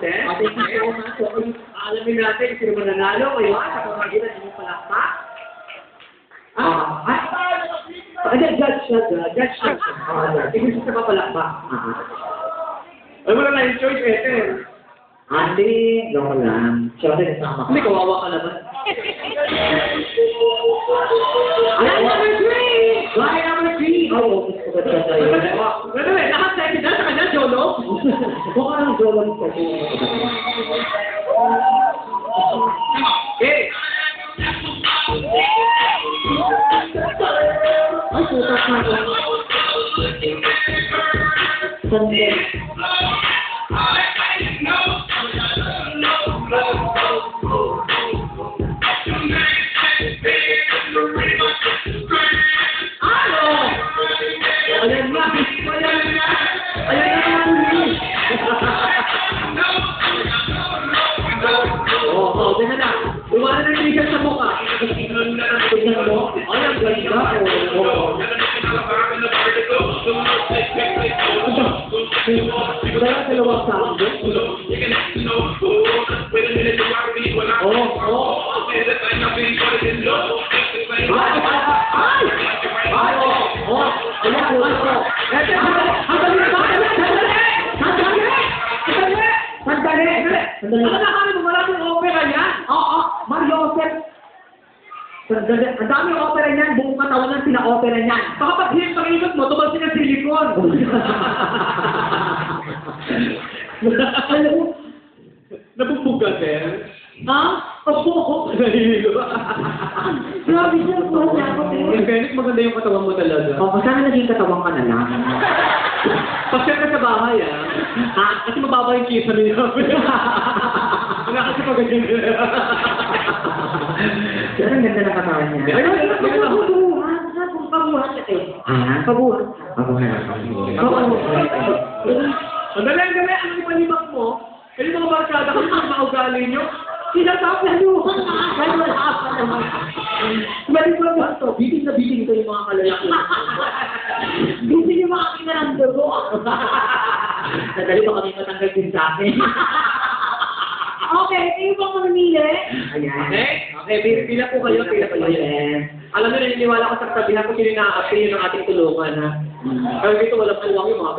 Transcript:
Thank you so much. So, alamin natin kung sino mananalo ngayon sa pamagitan ng inyong palakpak. Judge siya. Tingin siya sa papalakpak. Ay, wala na yung choice, Ethel. Ate, gawin lang. Siya kasi kasama ka. Hindi, kawawa ka naman. Line number 3! Line number 3! Oo, gusto ko siya sa'yo. Ano eh, naka-second na sa kanya, Jolo? Mukha ng Jolo sa sa'yo. Okay. Ay, sutas na ito. Sandali. Ayan na! Oo, ganyan na. Iwanan ng tigil sa mukha. Tignan mo? Ay, ang ganda. Oo. Kaya dalawang sa akin. Sandali. Ang dami yung opera niyan, buong katawan ng pina-opera niyan. Baka pag pag-ikot mo, tumalsin ng silikon. Alam mo, Nabugbog ka, sir? ha? Opo. Grabe siya, kuha niya ako. In fairness, maganda yung katawan mo talaga. O, sana naging katawang ka na lang. Pag-share ka sa bahay, kasi mababa yung kisa niya. Wala kasi pag-ganyan. Pero ang ganda ng katawan niya. Ay, pabuhat. Pabuhat ka eh. Ha? Pabuhat. Pabuhat. Ang dali. Ano yung palibak mo? Yung mga barkada kung mga ugali nyo? Sinasabi mo. Kaya wala ka naman. Balik mo ba ito? Biting na biting ko yung mga kalalaki. Biting yung mga kinarando ko. Nadali ba kami matanggal din sa akin? Okay, kayo bang mamimili? Ayan. Okay, pila po kayo. Alam nyo, naniniwala ko sa sabihan ko sino na-appeal ng ating tulungan, ha? Pero dito walang tuwang yung mga